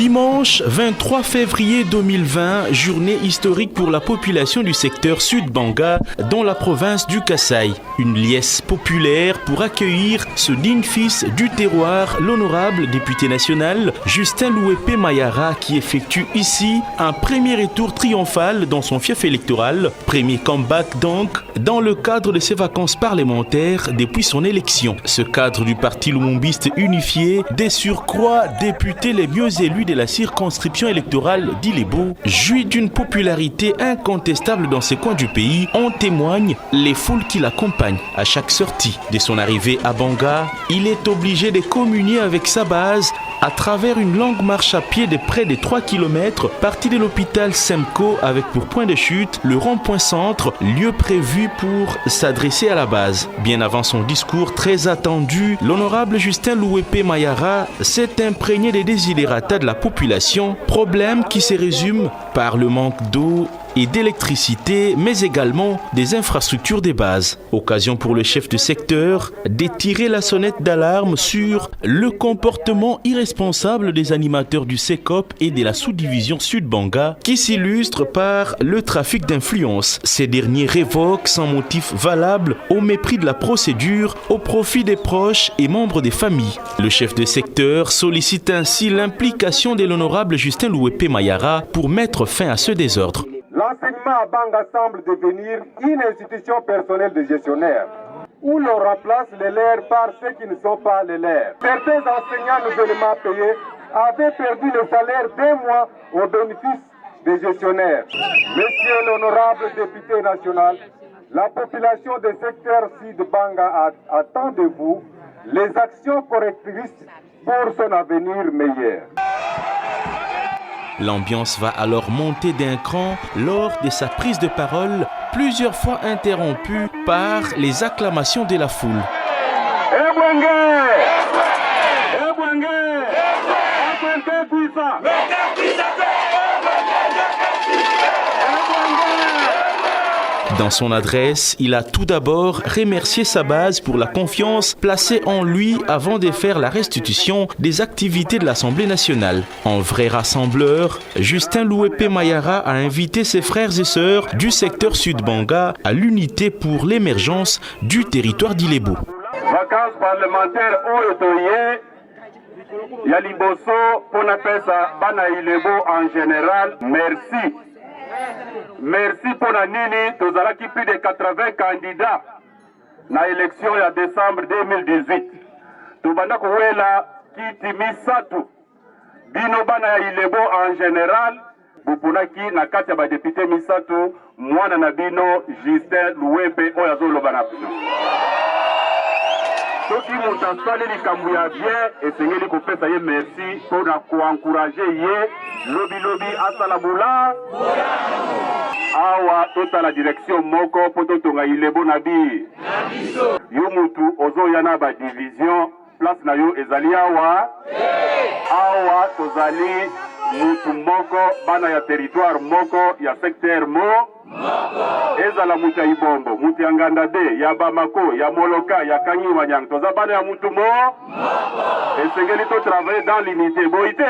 Dimanche 23 février 2020, journée historique pour la population du secteur Sud-Banga dans la province du Kasaï. Une liesse populaire pour accueillir ce digne fils du terroir, l'honorable député national Justin Louepé Mayara, qui effectue ici un premier retour triomphal dans son fief électoral. Premier comeback donc dans le cadre de ses vacances parlementaires depuis son élection. Ce cadre du parti lumumbiste unifié, des surcroît députés les mieux élus de la circonscription électorale d'Ilebo, jouit d'une popularité incontestable dans ces coins du pays. En témoignent les foules qui l'accompagnent à chaque sortie. Dès son arrivée à Banga, il est obligé de communier avec sa base à travers une longue marche à pied de près de 3 km, partie de l'hôpital Semco avec pour point de chute le rond-point centre, lieu prévu pour s'adresser à la base. Bien avant son discours très attendu, l'honorable Justin Louepé Mayara s'est imprégné des desiderata de la population, problème qui se résume par le manque d'eau et d'électricité, mais également des infrastructures de base. Occasion pour le chef de secteur de tirer la sonnette d'alarme sur le comportement irresponsable des animateurs du SECOP et de la sous-division Sud-Banga, qui s'illustre par le trafic d'influence. Ces derniers révoquent sans motif valable, au mépris de la procédure, au profit des proches et membres des familles. Le chef de secteur sollicite ainsi l'implication de l'honorable Justin Louepé Mayara pour mettre fin à ce désordre. L'enseignement à Banga semble devenir une institution personnelle de gestionnaires, où l'on remplace les leurs par ceux qui ne sont pas les leurs. Certains enseignants nouvellement payés avaient perdu le salaire d'un mois au bénéfice des gestionnaires. Monsieur l'honorable député national, la population des secteurs Sud-Banga attend de vous les actions correctrices pour son avenir meilleur. L'ambiance va alors monter d'un cran lors de sa prise de parole, plusieurs fois interrompue par les acclamations de la foule. Dans son adresse, il a tout d'abord remercié sa base pour la confiance placée en lui avant de faire la restitution des activités de l'Assemblée nationale. En vrai rassembleur, Justin Louepé Mayara a invité ses frères et sœurs du secteur Sud-Banga à l'unité pour l'émergence du territoire d'Ilebo. Vacances parlementaires Yaliboso Ponapesa Bana Ilebo en général, merci. Merci pour la nini, tozalaki plus de 80 candidats na élection ya décembre 2018. Tubanda kuwela kiti misatu. Bino bana ya Ilebo en général, bupunaki na kati ya ba député misatu, mwana na bino Justin Louepé oyo azoloba na biso. Soki mutu asali likambo ya bien, esengeli kopesa ye merci pour na koencourager ye lobi asala bula. Awa tota la direction moko poto tonga Ilebo na bi. Yo mutu ozoya na ba division, place na yo ezali awa. Awa tozali mutu moko bana ya territoire moko ya secteur ezala mutu ya Ibombo, mutu ya Ngandade, ya Bamako, ya Moloka, ya Kanyi Wanyang, toza bana ya mutu esengeli to travailler dans l'unité. Boite,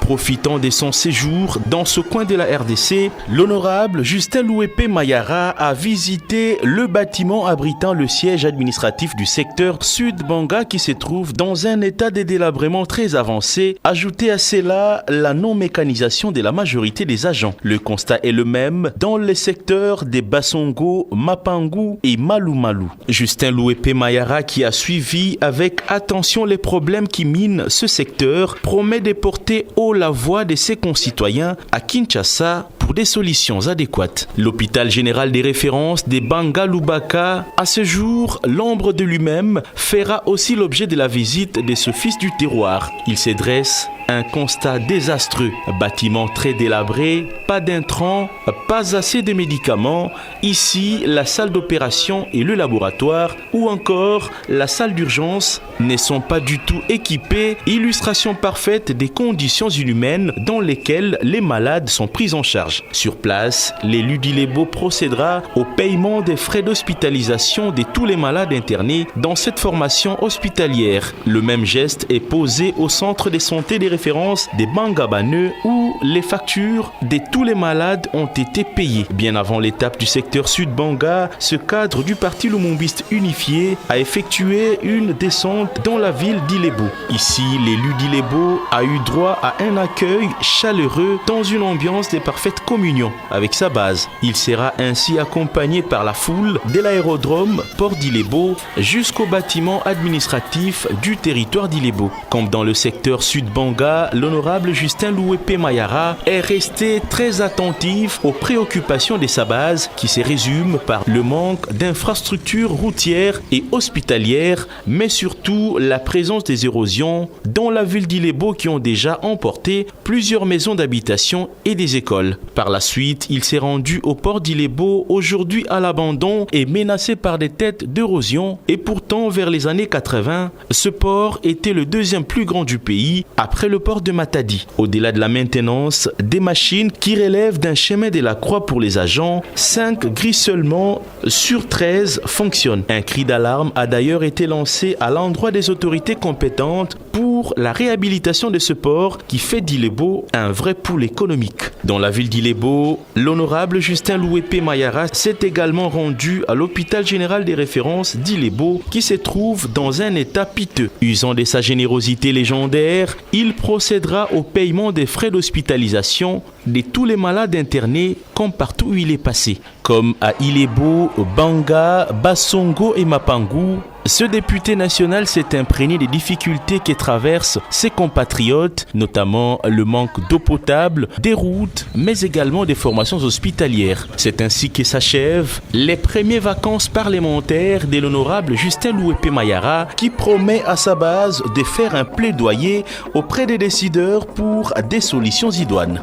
Profitant de son séjour dans ce coin de la RDC, l'honorable Justin Louepé Mayara a visité le bâtiment abritant le siège administratif du secteur Sud-Banga qui se trouve dans un état de délabrement très avancé. Ajoutez à cela la non-mécanisation de la majorité des agents. Le constat est le même dans les secteurs des Bassongo, Mapangu et Malumalu. Justin Louepé Mayara, qui a suivi avec attention les problèmes qui minent ce secteur, promet de porter haut la voix de ses concitoyens à Kinshasa pour des solutions adéquates. L'hôpital général des références des Banga Lubaka, à ce jour, l'ombre de lui-même, fera aussi l'objet de la visite de ce fils du terroir. Il se dresse un constat désastreux. Bâtiment très délabré, pas d'intrants, pas assez de médicaments. Ici, la salle d'opération et le laboratoire ou encore la salle d'urgence ne sont pas du tout équipés. Illustration parfaite des conditions inhumaines dans lesquelles les malades sont pris en charge. Sur place, l'élu d'Ilebo procédera au paiement des frais d'hospitalisation de tous les malades internés dans cette formation hospitalière. Le même geste est posé au centre de santé des références référence des Bangabaneux où les factures de tous les malades ont été payées. Bien avant l'étape du secteur Sud-Banga, ce cadre du parti lumumbiste unifié a effectué une descente dans la ville d'Ilebo. Ici, l'élu d'Ilebo a eu droit à un accueil chaleureux dans une ambiance de parfaite communion avec sa base. Il sera ainsi accompagné par la foule de l'aérodrome Port d'Ilebo jusqu'au bâtiment administratif du territoire d'Ilebo. Comme dans le secteur Sud-Banga, l'honorable Justin Louepé Mayara est resté très attentif aux préoccupations de sa base qui se résument par le manque d'infrastructures routières et hospitalières, mais surtout la présence des érosions dans la ville d'Ilebo qui ont déjà emporté plusieurs maisons d'habitation et des écoles. Par la suite, il s'est rendu au port d'Ilebo, aujourd'hui à l'abandon et menacé par des têtes d'érosion. Et pourtant, vers les années 80, ce port était le deuxième plus grand du pays après le port de Matadi. Au-delà de la maintenance des machines qui relèvent d'un chemin de la croix pour les agents, 5 grilles seulement sur 13 fonctionnent. Un cri d'alarme a d'ailleurs été lancé à l'endroit des autorités compétentes pour la réhabilitation de ce port qui fait d'Ilebo un vrai pool économique. Dans la ville d'Ilebo, l'honorable Justin Louepé Mayara s'est également rendu à l'hôpital général des références d'Ilebo qui se trouve dans un état piteux. Usant de sa générosité légendaire, il procédera au paiement des frais d'hospitalisation de tous les malades internés comme partout où il est passé. Comme à Ilebo, Banga, Bassongo et Mapangu, ce député national s'est imprégné des difficultés que traversent ses compatriotes, notamment le manque d'eau potable, des routes, mais également des formations hospitalières. C'est ainsi que s'achèvent les premières vacances parlementaires de l'honorable Justin Louepé Mayara, qui promet à sa base de faire un plaidoyer auprès des décideurs pour des solutions idoines.